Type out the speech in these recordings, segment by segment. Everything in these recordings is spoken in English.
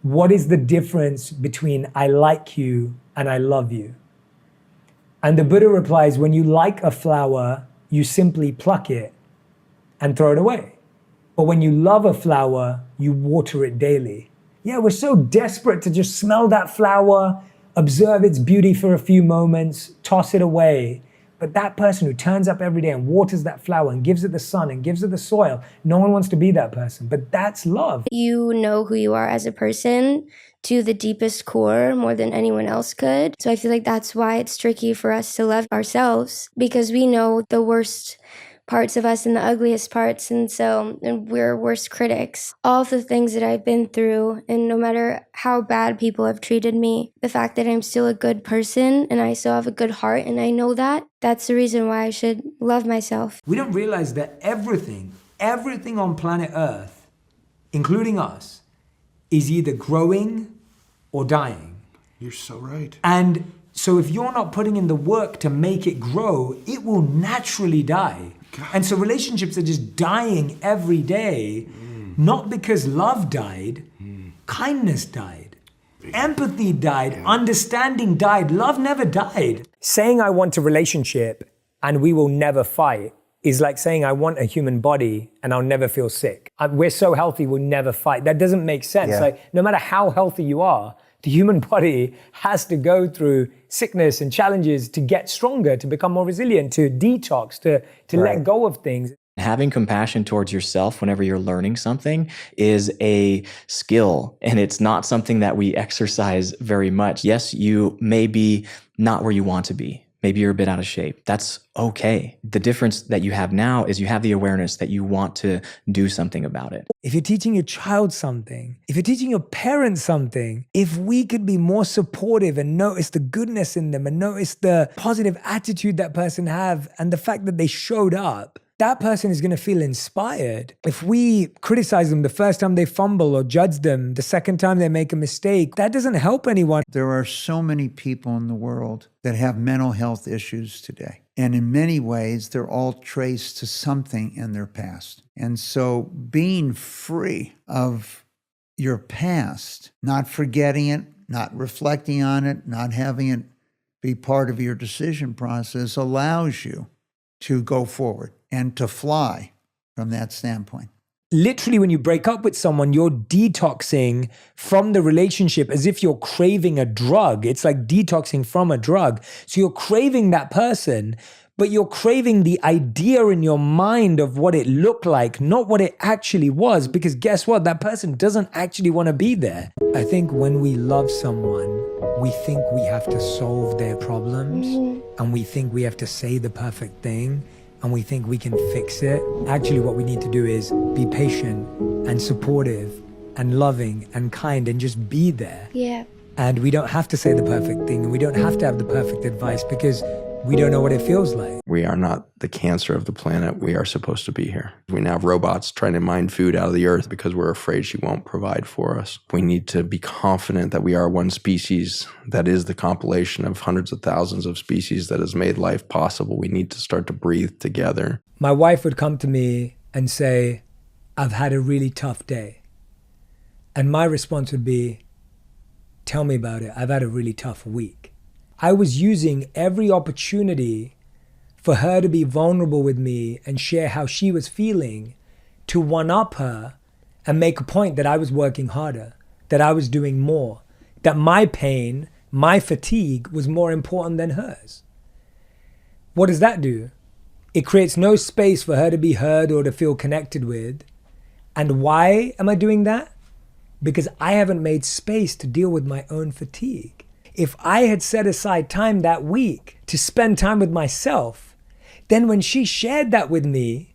what is the difference between I like you and I love you? And the Buddha replies, when you like a flower, you simply pluck it and throw it away. But when you love a flower, you water it daily. Yeah, we're so desperate to just smell that flower, observe its beauty for a few moments, toss it away. But that person who turns up every day and waters that flower and gives it the sun and gives it the soil, no one wants to be that person. But that's love. You know who you are as a person to the deepest core more than anyone else could. So I feel like that's why it's tricky for us to love ourselves, because we know the worst parts of us and the ugliest parts, and we're worst critics. All of the things that I've been through, and no matter how bad people have treated me, the fact that I'm still a good person and I still have a good heart, and I know that's the reason why I should love myself. We don't realize that everything on planet Earth, including us, is either growing or dying. You're so right. And so if you're not putting in the work to make it grow, it will naturally die. God. And so relationships are just dying every day, not because love died, kindness died, empathy died, understanding died, love never died. Saying I want a relationship and we will never fight is like saying I want a human body and I'll never feel sick. We're so healthy, we'll never fight. That doesn't make sense. Yeah. Like, no matter how healthy you are, the human body has to go through sickness and challenges to get stronger, to become more resilient, to detox, to Right. let go of things. Having compassion towards yourself whenever you're learning something is a skill, and it's not something that we exercise very much. Yes, you may be not where you want to be. Maybe you're a bit out of shape. That's okay. The difference that you have now is you have the awareness that you want to do something about it. If you're teaching your child something, if you're teaching your parents something, if we could be more supportive and notice the goodness in them and notice the positive attitude that person have and the fact that they showed up, that person is going to feel inspired. If we criticize them the first time they fumble or judge them the second time they make a mistake, that doesn't help anyone. There are so many people in the world that have mental health issues today. And in many ways, they're all traced to something in their past. And so being free of your past, not forgetting it, not reflecting on it, not having it be part of your decision process allows you to go forward and to fly from that standpoint. Literally, when you break up with someone, you're detoxing from the relationship as if you're craving a drug. It's like detoxing from a drug. So you're craving that person, but you're craving the idea in your mind of what it looked like, not what it actually was. Because guess what? That person doesn't actually want to be there. I think when we love someone, we think we have to solve their problems, and we think we have to say the perfect thing, and we think we can fix it. Actually, what we need to do is be patient and supportive and loving and kind and just be there. Yeah. And we don't have to say the perfect thing, and we don't have to have the perfect advice because we don't know what it feels like. We are not the cancer of the planet. We are supposed to be here. We now have robots trying to mine food out of the earth because we're afraid she won't provide for us. We need to be confident that we are one species that is the compilation of hundreds of thousands of species that has made life possible. We need to start to breathe together. My wife would come to me and say, I've had a really tough day. And my response would be, tell me about it. I've had a really tough week. I was using every opportunity for her to be vulnerable with me and share how she was feeling to one-up her and make a point that I was working harder, that I was doing more, that my pain, my fatigue was more important than hers. What does that do? It creates no space for her to be heard or to feel connected with. And why am I doing that? Because I haven't made space to deal with my own fatigue. If I had set aside time that week to spend time with myself, then when she shared that with me,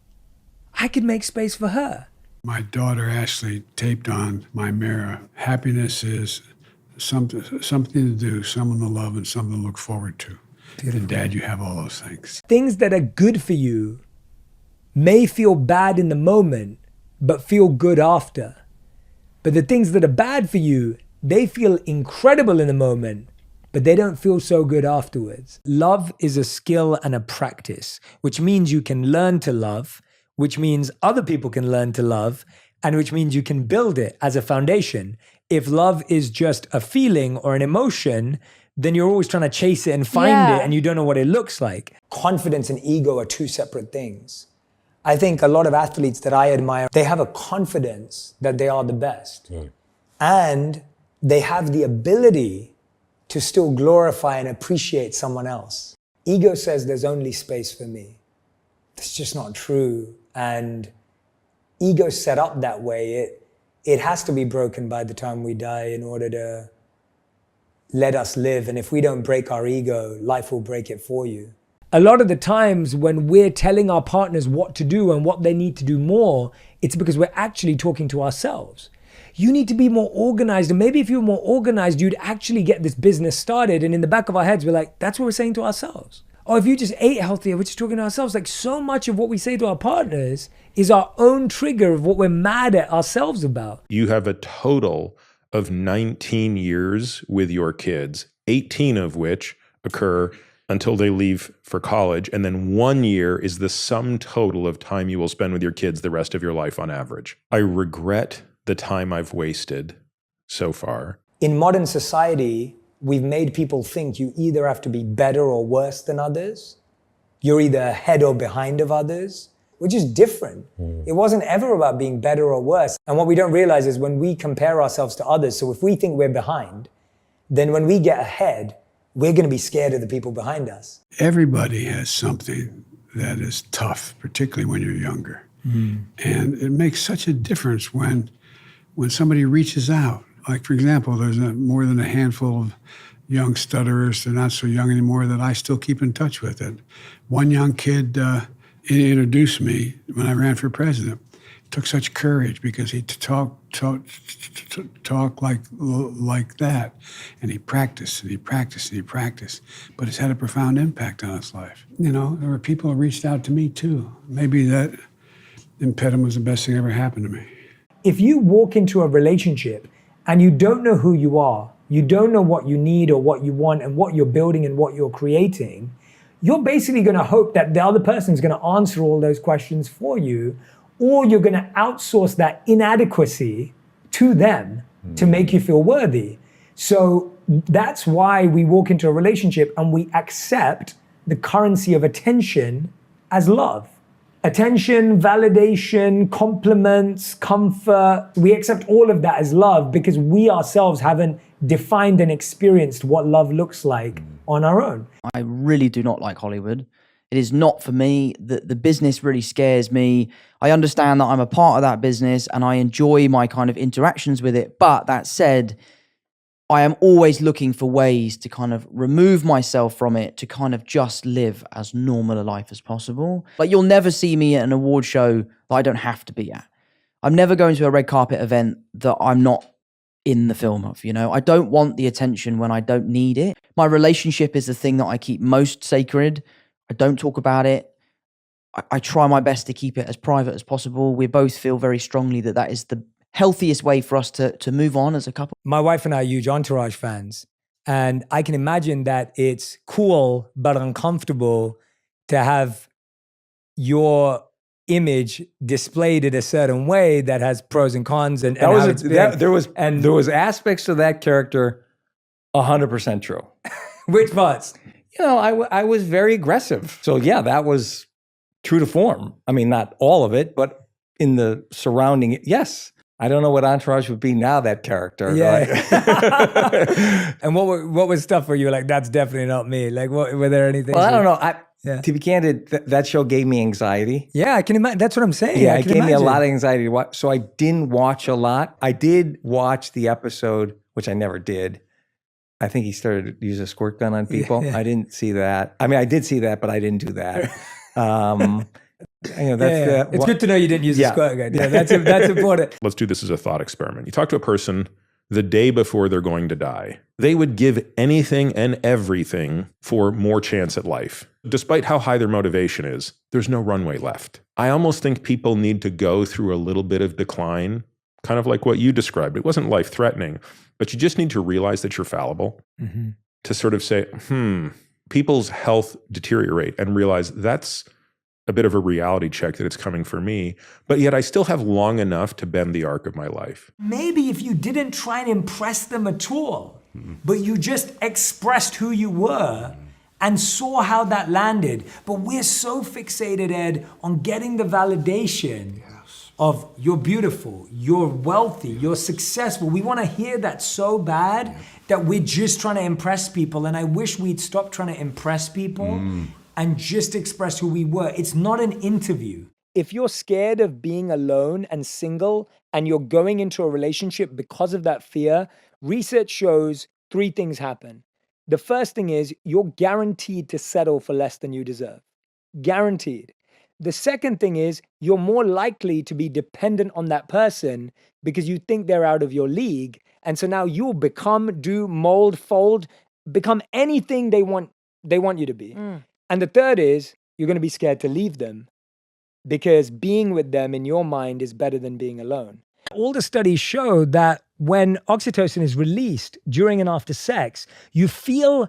I could make space for her. My daughter Ashley taped on my mirror, happiness is something to do, someone to love, and something to look forward to. Beautiful. And Dad, you have all those things. Things that are good for you may feel bad in the moment, but feel good after. But the things that are bad for you, they feel incredible in the moment, but they don't feel so good afterwards. Love is a skill and a practice, which means you can learn to love, which means other people can learn to love, and which means you can build it as a foundation. If love is just a feeling or an emotion, then you're always trying to chase it and find it, and you don't know what it looks like. Confidence and ego are two separate things. I think a lot of athletes that I admire, they have a confidence that they are the best. And they have the ability to still glorify and appreciate someone else. Ego says there's only space for me. That's just not true. And ego's set up that way. It has to be broken by the time we die in order to let us live. And if we don't break our ego, life will break it for you. A lot of the times when we're telling our partners what to do and what they need to do more, it's because we're actually talking to ourselves. You need to be more organized. And maybe if you were more organized, you'd actually get this business started. And in the back of our heads, we're like, that's what we're saying to ourselves. Or if you just ate healthier, we're just talking to ourselves. Like, so much of what we say to our partners is our own trigger of what we're mad at ourselves about. You have a total of 19 years with your kids, 18 of which occur until they leave for college. And then 1 year is the sum total of time you will spend with your kids the rest of your life on average. I regret the time I've wasted so far. In modern society, we've made people think you either have to be better or worse than others. You're either ahead or behind of others, which is different. It wasn't ever about being better or worse. And what we don't realize is when we compare ourselves to others, so if we think we're behind, then when we get ahead, we're going to be scared of the people behind us. Everybody has something that is tough, particularly when you're younger. And it makes such a difference when somebody reaches out. Like, for example, there's more than a handful of young stutterers, they're not so young anymore, that I still keep in touch with. And one young kid introduced me when I ran for president. It took such courage because he talk like that. And he practiced and he practiced and he practiced. But it's had a profound impact on his life. You know, there were people who reached out to me too. Maybe that impediment was the best thing that ever happened to me. If you walk into a relationship and you don't know who you are, you don't know what you need or what you want and what you're building and what you're creating, you're basically going to hope that the other person's going to answer all those questions for you, or you're going to outsource that inadequacy to them to make you feel worthy. So that's why we walk into a relationship and we accept the currency of attention as love. Attention, validation, compliments, comfort. We accept all of that as love because we ourselves haven't defined and experienced what love looks like on our own. I really do not like Hollywood. It is not for me. The business really scares me. I understand that I'm a part of that business and I enjoy my kind of interactions with it. But that said, I am always looking for ways to kind of remove myself from it, to kind of just live as normal a life as possible. Like, you'll never see me at an award show that I don't have to be at. I'm never going to a red carpet event that I'm not in the film of, you know? I don't want the attention when I don't need it. My relationship is the thing that I keep most sacred. I don't talk about it. I try my best to keep it as private as possible. We both feel very strongly that that is the healthiest way for us to move on as a couple. My wife and I are huge Entourage fans, and I can imagine that it's cool but uncomfortable to have your image displayed in a certain way that has pros and cons. And there was aspects of that character 100% true. Which parts? You know, I was very aggressive. So yeah, that was true to form. I mean, not all of it, but in the surrounding, yes. I don't know what Entourage would be now, that character. Yeah. And what was stuff where you were like, that's definitely not me? Like, were there anything? Well, I don't know. To be candid, that show gave me anxiety. Yeah, I can imagine. That's what I'm saying. Yeah, it gave me a lot of anxiety to watch. So I didn't watch a lot. I did watch the episode, which I never did. I think he started to use a squirt gun on people. I didn't see that. I mean, I did see that, but I didn't do that. It's good to know you didn't use a squirt gun. Yeah, that's important. Let's do this as a thought experiment. You talk to a person the day before they're going to die. They would give anything and everything for more chance at life. Despite how high their motivation is, there's no runway left. I almost think people need to go through a little bit of decline, kind of like what you described. It wasn't life-threatening, but you just need to realize that you're fallible, to sort of say, people's health deteriorate and realize that's a bit of a reality check that it's coming for me, but yet I still have long enough to bend the arc of my life. Maybe if you didn't try and impress them at all, but you just expressed who you were and saw how that landed. But we're so fixated, Ed, on getting the validation of you're beautiful, you're wealthy, you're successful. We want to hear that so bad that we're just trying to impress people. And I wish we'd stop trying to impress people and just express who we were. It's not an interview. If you're scared of being alone and single and you're going into a relationship because of that fear, research shows 3 things happen. The first thing is you're guaranteed to settle for less than you deserve. Guaranteed. The second thing is you're more likely to be dependent on that person because you think they're out of your league. And so now you'll become, do, mold, fold, become anything they want you to be. And the third is you're going to be scared to leave them because being with them in your mind is better than being alone. All the studies show that when oxytocin is released during and after sex, you feel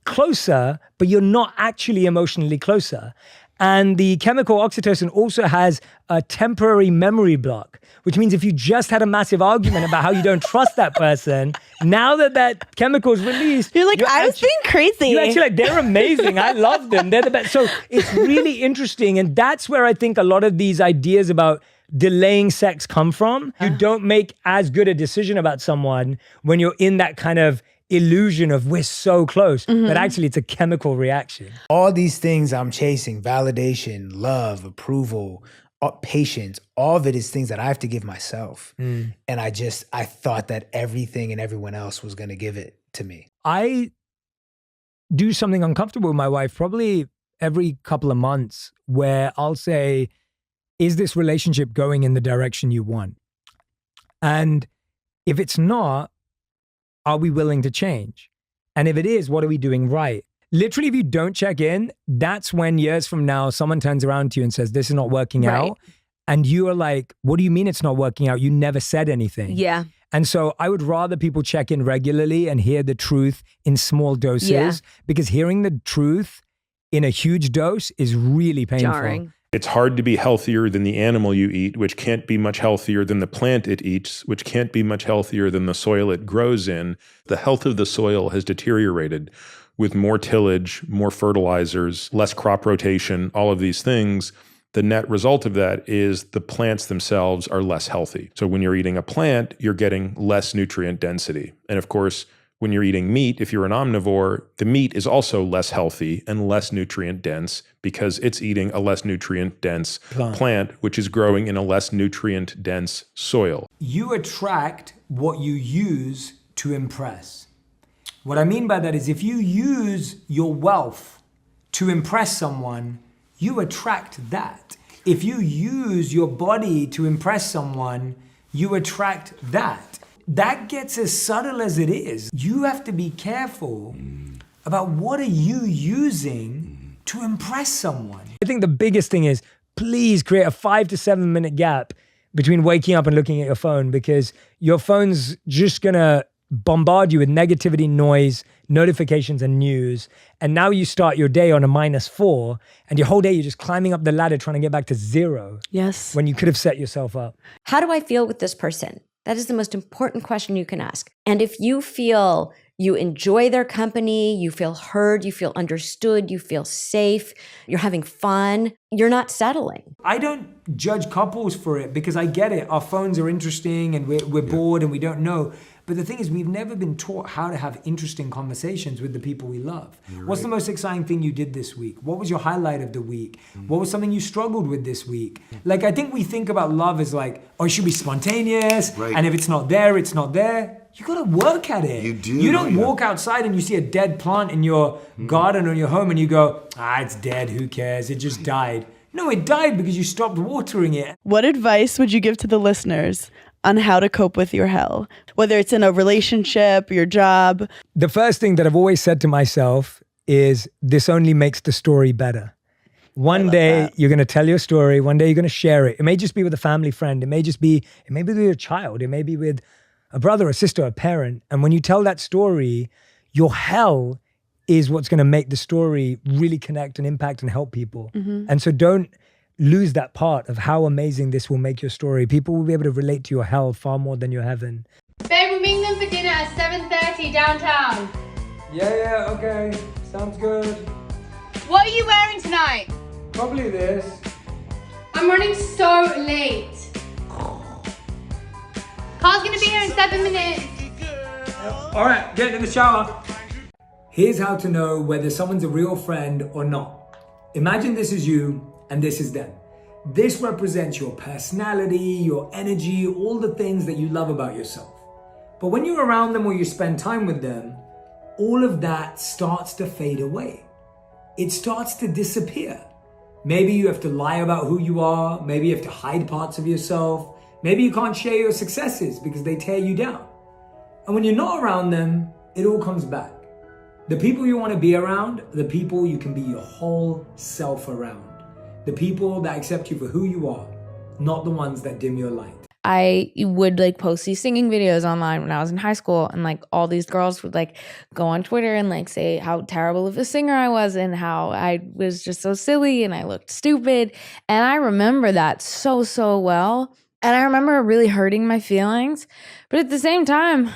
closer, but you're not actually emotionally closer. And the chemical oxytocin also has a temporary memory block, which means if you just had a massive argument about how you don't trust that person, now that that chemical is released, you're like, I was being crazy. You're actually like, they're amazing. I love them. They're the best. So it's really interesting. And that's where I think a lot of these ideas about delaying sex come from. You don't make as good a decision about someone when you're in that kind of illusion of we're so close, but actually it's a chemical reaction. All these things I'm chasing, validation, love, approval, patience, all of it is things that I have to give myself. And I thought that everything and everyone else was going to give it to me. I do something uncomfortable with my wife probably every couple of months where I'll say, is this relationship going in the direction you want? And if it's not, are we willing to change? And if it is, what are we doing right? Literally, if you don't check in, that's when years from now, someone turns around to you and says, this is not working out. And you are like, what do you mean it's not working out? You never said anything. Yeah. And so I would rather people check in regularly and hear the truth in small doses because hearing the truth in a huge dose is really painful. Jarring. It's hard to be healthier than the animal you eat, which can't be much healthier than the plant it eats, which can't be much healthier than the soil it grows in. The health of the soil has deteriorated with more tillage, more fertilizers, less crop rotation, all of these things. The net result of that is the plants themselves are less healthy. So when you're eating a plant, you're getting less nutrient density. And of course, when you're eating meat, if you're an omnivore, the meat is also less healthy and less nutrient dense because it's eating a less nutrient dense plant, which is growing in a less nutrient dense soil. You attract what you use to impress. What I mean by that is if you use your wealth to impress someone, you attract that. If you use your body to impress someone, you attract that. That gets as subtle as it is. You have to be careful about what are you using to impress someone. I think the biggest thing is please create a 5 to 7 minute gap between waking up and looking at your phone because your phone's just gonna bombard you with negativity, noise, notifications, and news. And now you start your day on a -4 and your whole day you're just climbing up the ladder trying to get back to 0. Yes. When you could have set yourself up. How do I feel with this person? That is the most important question you can ask. And if you feel you enjoy their company, you feel heard, you feel understood, you feel safe, you're having fun, you're not settling. I don't judge couples for it because I get it. Our phones are interesting and we're bored and we don't know. But the thing is, we've never been taught how to have interesting conversations with the people we love. What's the most exciting thing you did this week? What was your highlight of the week? What was something you struggled with this week? Like, I think we think about love as like, oh, it should be spontaneous. And if it's not there, it's not there. You gotta work at it. You do. You don't walk outside and you see a dead plant in your garden or in your home and you go, it's dead, who cares? It just died. No, it died because you stopped watering it. What advice would you give to the listeners on how to cope with your hell, whether it's in a relationship, your job? The first thing that I've always said to myself is this only makes the story better. One day you're going to tell your story. One day you're going to share it. It may just be with a family friend. It may be with a child. It may be with a brother, a sister, a parent. And when you tell that story, your hell is what's going to make the story really connect and impact and help people. And so don't lose that part of how amazing this will make your story. People will be able to relate to your hell far more than your heaven. Babe, we're meeting them for dinner at 7:30 downtown. Yeah, okay. Sounds good. What are you wearing tonight? Probably this. I'm running so late. Car's gonna be here in 7 minutes. All right, get in the shower. Here's how to know whether someone's a real friend or not. Imagine this is you and this is them. This represents your personality, your energy, all the things that you love about yourself. But when you're around them or you spend time with them, all of that starts to fade away. It starts to disappear. Maybe you have to lie about who you are. Maybe you have to hide parts of yourself. Maybe you can't share your successes because they tear you down. And when you're not around them, it all comes back. The people you want to be around are the people you can be your whole self around. The people that accept you for who you are, not the ones that dim your light. I would like post these singing videos online when I was in high school, and like all these girls would like go on Twitter and like say how terrible of a singer I was and how I was just so silly and I looked stupid. And I remember that so well. And I remember it really hurting my feelings. But at the same time,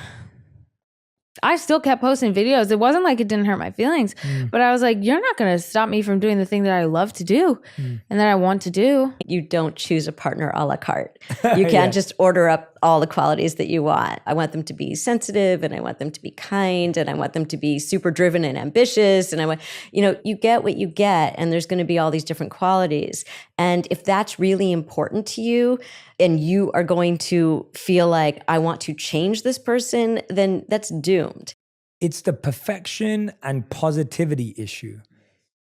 I still kept posting videos. It wasn't like it didn't hurt my feelings, but I was like, you're not going to stop me from doing the thing that I love to do and that I want to do. You don't choose a partner a la carte. You can't just order up all the qualities that you want. I want them to be sensitive, and I want them to be kind, and I want them to be super driven and ambitious. And I want, you get what you get, and there's going to be all these different qualities. And if that's really important to you, and you are going to feel like, I want to change this person, then that's doomed. It's the perfection and positivity issue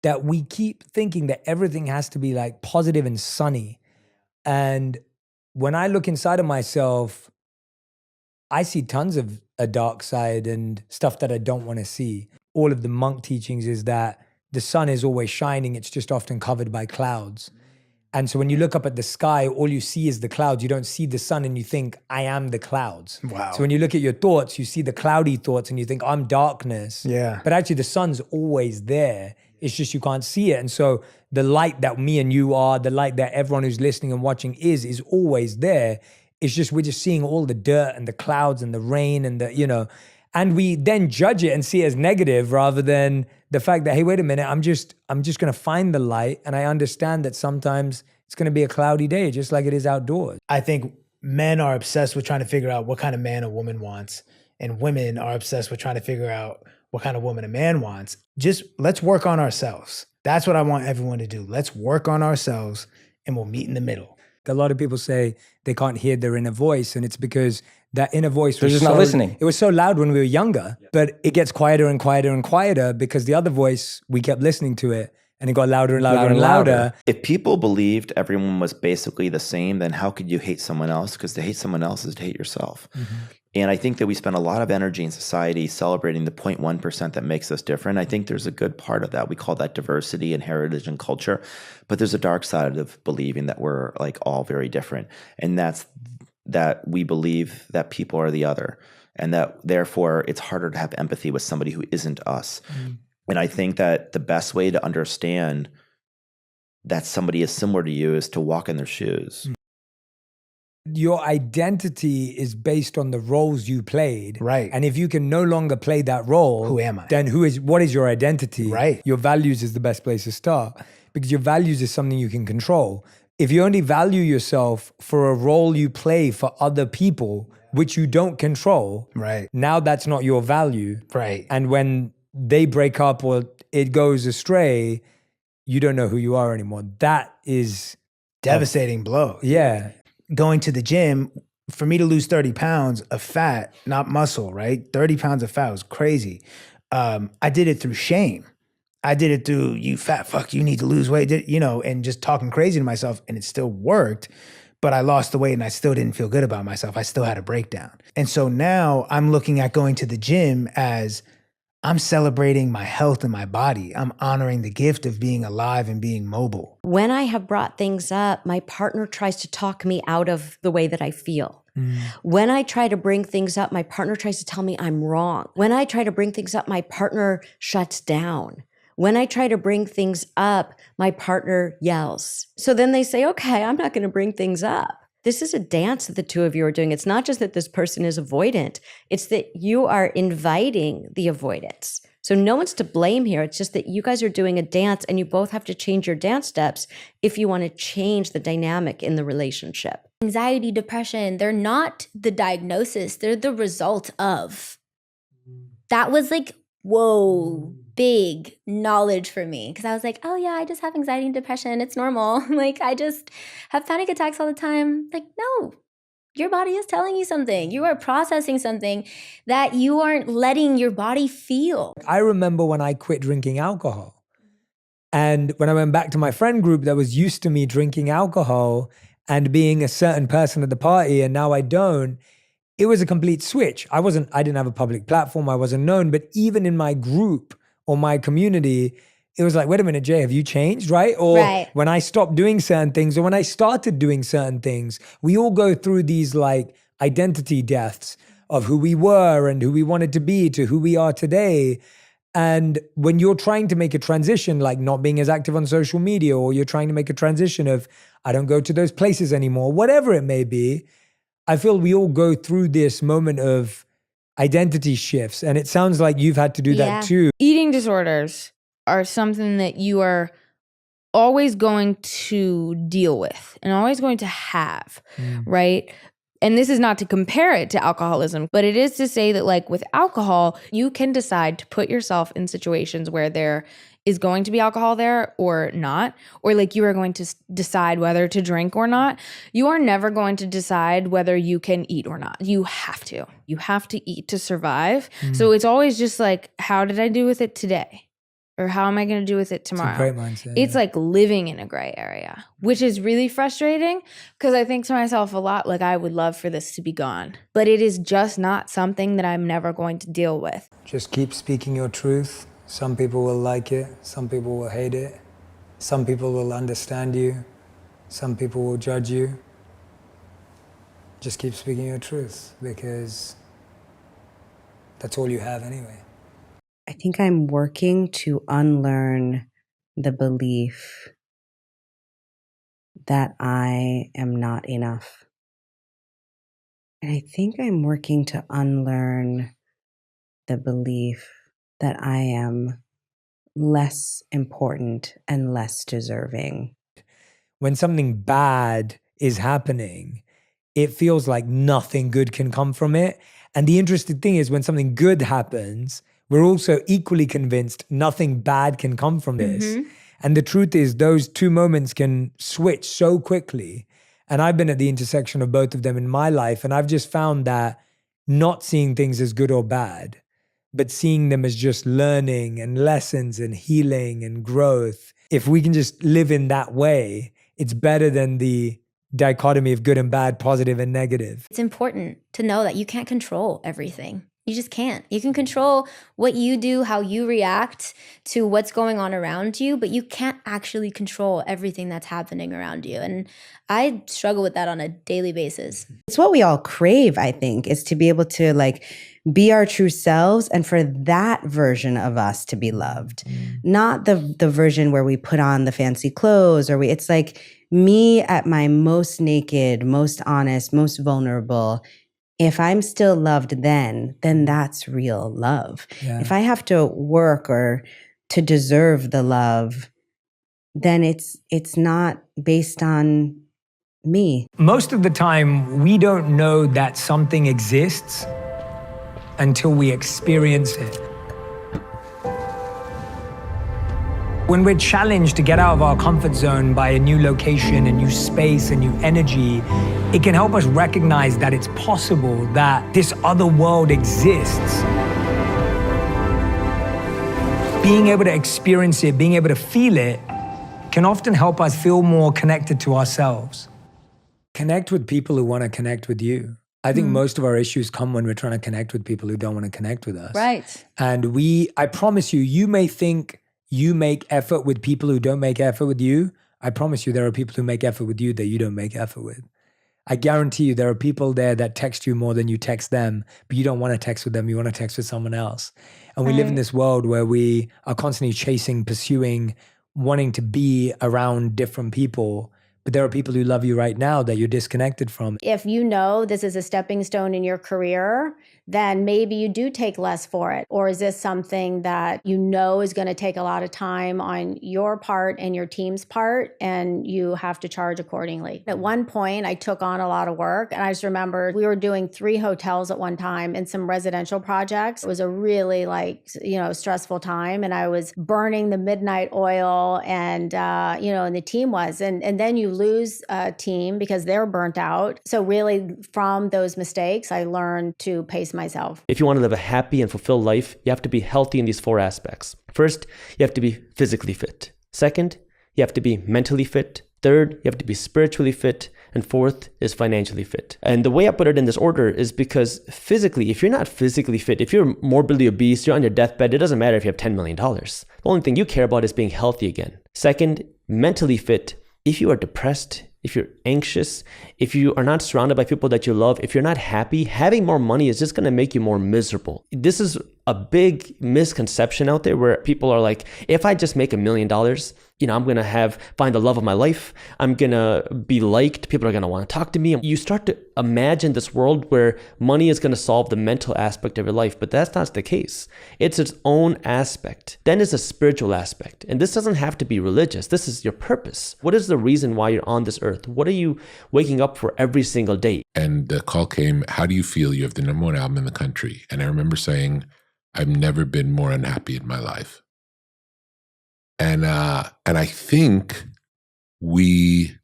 that we keep thinking that everything has to be like positive and sunny. And when I look inside of myself, I see tons of a dark side and stuff that I don't want to see. All of the monk teachings is that the sun is always shining. It's just often covered by clouds. And so when you look up at the sky, all you see is the clouds. You don't see the sun and you think, I am the clouds. Wow. So when you look at your thoughts, you see the cloudy thoughts and you think, I'm darkness. Yeah. But actually the sun's always there. It's just you can't see it. And so the light that me and you are, the light that everyone who's listening and watching is always there. It's just, we're just seeing all the dirt and the clouds and the rain and and we then judge it and see it as negative rather than the fact that, hey, wait a minute, I'm just going to find the light. And I understand that sometimes it's going to be a cloudy day, just like it is outdoors. I think men are obsessed with trying to figure out what kind of man a woman wants. And women are obsessed with trying to figure out what kind of woman a man wants. Just let's work on ourselves. That's what I want everyone to do. Let's work on ourselves and we'll meet in the middle. A lot of people say they can't hear their inner voice, and it's because that inner voice They're just not listening. It was so loud when we were younger, but it gets quieter and quieter and quieter because the other voice, we kept listening to it and it got louder and louder and louder. If people believed everyone was basically the same, then how could you hate someone else? Because to hate someone else is to hate yourself. And I think that we spend a lot of energy in society celebrating the 0.1% that makes us different. I think there's a good part of that. We call that diversity and heritage and culture. But there's a dark side of believing that we're like all very different. And that's that we believe that people are the other. And that therefore it's harder to have empathy with somebody who isn't us. And I think that the best way to understand that somebody is similar to you is to walk in their shoes. Your identity is based on the roles you played. Right. And if you can no longer play that role, Who am I? Then what is your identity? Right. Your values is the best place to start because your values is something you can control. If you only value yourself for a role you play for other people, which you don't control, right, now that's not your value. Right. And when they break up or it goes astray, you don't know who you are anymore. That is devastating blow. Yeah. Going to the gym, for me to lose 30 pounds of fat, not muscle, right? 30 pounds of fat was crazy. I did it through shame. I did it through, you fat fuck, you need to lose weight, and just talking crazy to myself, and it still worked. But I lost the weight and I still didn't feel good about myself. I still had a breakdown. And so now I'm looking at going to the gym as I'm celebrating my health and my body. I'm honoring the gift of being alive and being mobile. When I have brought things up, my partner tries to talk me out of the way that I feel. When I try to bring things up, my partner tries to tell me I'm wrong. When I try to bring things up, my partner shuts down. When I try to bring things up, my partner yells. So then they say, okay, I'm not going to bring things up. This is a dance that the two of you are doing. It's not just that this person is avoidant. It's that you are inviting the avoidance. So no one's to blame here. It's just that you guys are doing a dance and you both have to change your dance steps if you want to change the dynamic in the relationship. Anxiety, depression, they're not the diagnosis. They're the result of. That was like, whoa, big knowledge for me. Because I was like, oh yeah, I just have anxiety and depression. It's normal. Like, I just have panic attacks all the time. Like, no, your body is telling you something. You are processing something that you aren't letting your body feel. I remember when I quit drinking alcohol. And when I went back to my friend group that was used to me drinking alcohol and being a certain person at the party, and now I don't, it was a complete switch. I didn't have a public platform. I wasn't known, but even in my group or my community, it was like, wait a minute, Jay, have you changed, right? Or Right. when I stopped doing certain things or when I started doing certain things, we all go through these like identity deaths of who we were and who we wanted to be to who we are today. And when you're trying to make a transition, like not being as active on social media, or you're trying to make a transition of, I don't go to those places anymore, whatever it may be, I feel we all go through this moment of identity shifts. And it sounds like you've had to do that too. Eating disorders are something that you are always going to deal with and always going to have, right? And this is not to compare it to alcoholism, but it is to say that like with alcohol, you can decide to put yourself in situations where there is going to be alcohol there or not, or like you are going to decide whether to drink or not. You are never going to decide whether you can eat or not. You have to. You have to eat to survive. So it's always just like, how did I do with it today? Or how am I going to do with it tomorrow? It's a great mindset. It's like living in a gray area, which is really frustrating because I think to myself a lot, like I would love for this to be gone. But it is just not something that I'm never going to deal with. Just keep speaking your truth. Some people will like it. Some people will hate it. Some people will understand you. Some people will judge you. Just keep speaking your truth because that's all you have anyway. I think I'm working to unlearn the belief that I am not enough. And I think I'm working to unlearn the belief that I am less important and less deserving. When something bad is happening, it feels like nothing good can come from it. And the interesting thing is when something good happens, we're also equally convinced nothing bad can come from this. And the truth is those two moments can switch so quickly. And I've been at the intersection of both of them in my life. And I've just found that not seeing things as good or bad, but seeing them as just learning and lessons and healing and growth. If we can just live in that way, it's better than the dichotomy of good and bad, positive and negative. It's important to know that you can't control everything. You just can't. You can control what you do, how you react to what's going on around you, but you can't actually control everything that's happening around you. And I struggle with that on a daily basis. It's what we all crave, I think, is to be able to like be our true selves and for that version of us to be loved. Not the version where we put on the fancy clothes or it's like me at my most naked, most honest, most vulnerable. If I'm still loved then that's real love. Yeah. If I have to work or to deserve the love, then it's not based on me. Most of the time, we don't know that something exists until we experience it. When we're challenged to get out of our comfort zone by a new location, a new space, a new energy, it can help us recognize that it's possible that this other world exists. Being able to experience it, being able to feel it, can often help us feel more connected to ourselves. Connect with people who want to connect with you. I think most of our issues come when we're trying to connect with people who don't want to connect with us. Right. And I promise you, you may think you make effort with people who don't make effort with you. I promise you, there are people who make effort with you that you don't make effort with. I guarantee you, there are people there that text you more than you text them, but you don't want to text with them. You want to text with someone else. And we live in this world where we are constantly chasing, pursuing, wanting to be around different people. But there are people who love you right now that you're disconnected from. If you know this is a stepping stone in your career, then maybe you do take less for it. Or is this something that you know is going to take a lot of time on your part and your team's part, and you have to charge accordingly? At one point, I took on a lot of work, and I just remember we were doing 3 hotels at one time and some residential projects. It was a really stressful time, and I was burning the midnight oil, and and the team was, and then you lose a team because they're burnt out. So really, from those mistakes, I learned to pace myself. If you want to live a happy and fulfilled life, you have to be healthy in these 4 aspects. First, you have to be physically fit. Second, you have to be mentally fit. Third, you have to be spiritually fit. And fourth is financially fit. And the way I put it in this order is because physically, if you're not physically fit, if you're morbidly obese, you're on your deathbed, it doesn't matter if you have $10 million. The only thing you care about is being healthy again. Second, mentally fit. If you are depressed, if you're anxious, if you are not surrounded by people that you love, if you're not happy, having more money is just going to make you more miserable. This is a big misconception out there where people are like, if I just make $1 million, I'm going to find the love of my life. I'm going to be liked. People are going to want to talk to me. You start to imagine this world where money is going to solve the mental aspect of your life, but that's not the case. It's its own aspect. Then there's a spiritual aspect. And this doesn't have to be religious. This is your purpose. What is the reason why you're on this earth? What are you waking up for every single day? And the call came, how do you feel? You have the #1 album in the country. And I remember saying, I've never been more unhappy in my life. And I think we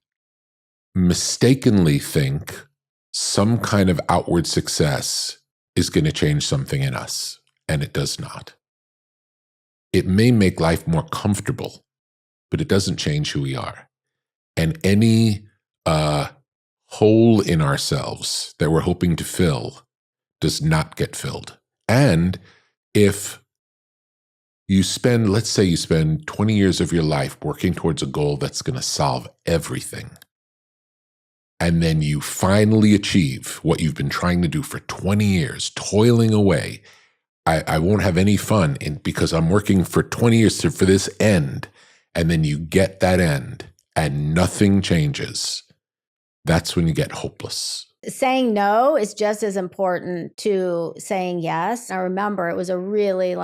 mistakenly think some kind of outward success is going to change something in us, and it does not. It may make life more comfortable, but it doesn't change who we are. And any hole in ourselves that we're hoping to fill does not get filled. And if let's say you spend 20 years of your life working towards a goal that's going to solve everything, and then you finally achieve what you've been trying to do for 20 years, toiling away. I won't have any fun because I'm working for 20 years for this end, and then you get that end and nothing changes. That's when you get hopeless. Saying no is just as important to saying yes. I remember it was a really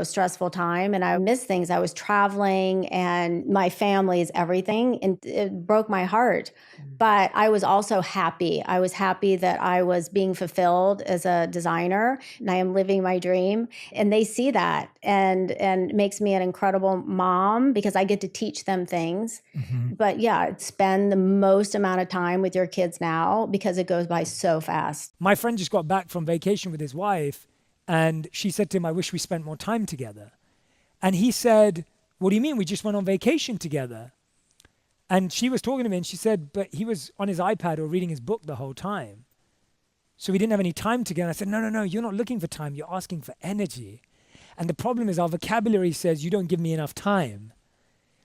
stressful time, and I missed things. I was traveling, and my family is everything, and it broke my heart. But I was also happy. I was happy that I was being fulfilled as a designer, and I am living my dream. And they see that, and it makes me an incredible mom because I get to teach them things. Mm-hmm. But yeah, spend the most amount of time with your kids now because it goes by so fast. My friend just got back from vacation with his wife, and she said to him, I wish we spent more time together. And he said, what do you mean? We just went on vacation together. And she was talking to me, and she said, but he was on his iPad or reading his book the whole time. So we didn't have any time together. I said, no, you're not looking for time. You're asking for energy. And the problem is our vocabulary says you don't give me enough time.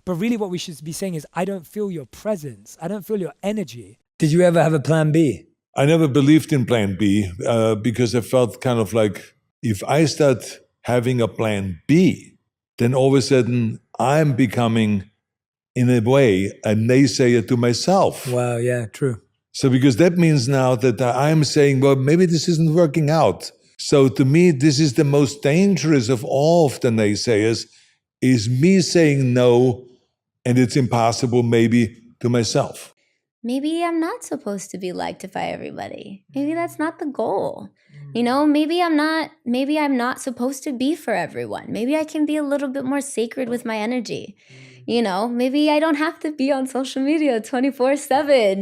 But really what we should be saying is, I don't feel your presence. I don't feel your energy. Did you ever have a plan B? I never believed in plan B because I felt kind of like if I start having a plan B, then all of a sudden I'm becoming, in a way, a naysayer to myself. Wow, yeah, true. So because that means now that I'm saying, well, maybe this isn't working out. So to me, this is the most dangerous of all of the naysayers, is me saying no, and it's impossible maybe to myself. Maybe I'm not supposed to be liked by everybody. Maybe that's not the goal. Maybe I'm not supposed to be for everyone. Maybe I can be a little bit more sacred with my energy. Maybe I don't have to be on social media 24/7,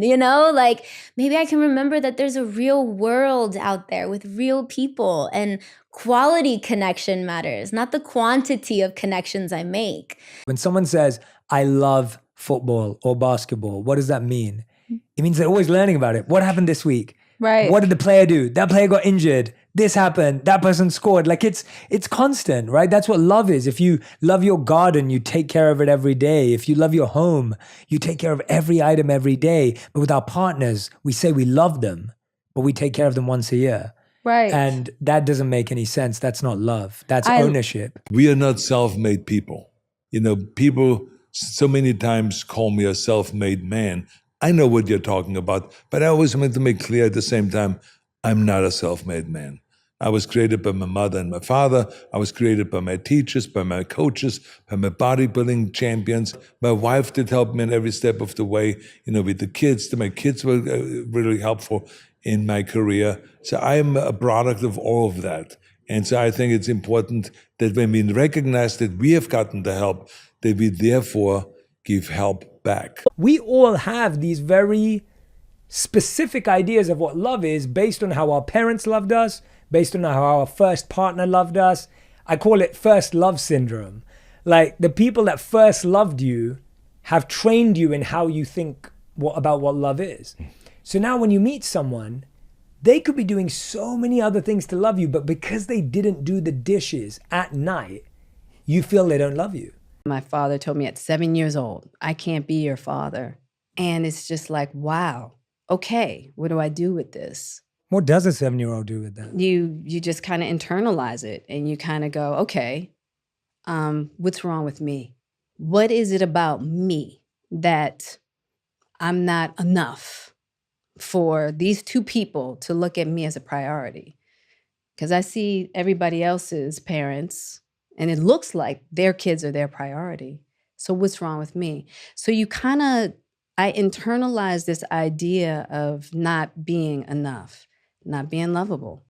maybe I can remember that there's a real world out there with real people, and quality connection matters, not the quantity of connections I make. When someone says, I love football or basketball, what does that mean? It means they're always learning about it. What happened this week? Right. What did the player do? That player got injured. This happened. That person scored. Like it's constant, right? That's what love is. If you love your garden, you take care of it every day. If you love your home, you take care of every item every day. But with our partners, we say we love them, but we take care of them once a year. Right. And that doesn't make any sense. That's not love. That's ownership. We are not self-made people. You know, people so many times call me a self-made man. I know what you're talking about, but I always want to make clear at the same time, I'm not a self-made man. I was created by my mother and my father. I was created by my teachers, by my coaches, by my bodybuilding champions. My wife did help me in every step of the way, you know, with the kids. My kids were really helpful in my career. So I am a product of all of that. And so I think it's important that when we recognize that we have gotten the help, that we therefore give help back. We all have these very specific ideas of what love is based on how our parents loved us, based on how our first partner loved us. I call it first love syndrome. Like the people that first loved you have trained you in how you think about what love is. So now when you meet someone, they could be doing so many other things to love you, but because they didn't do the dishes at night, you feel they don't love you. My father told me at 7 years old, I can't be your father. And it's just like, wow, okay, what do I do with this? What does a 7-year-old do with that? You just kind of internalize it and you kind of go, okay, what's wrong with me? What is it about me that I'm not enough for these two people to look at me as a priority? Because I see everybody else's parents and it looks like their kids are their priority. So what's wrong with me? So I internalize this idea of not being enough, not being lovable.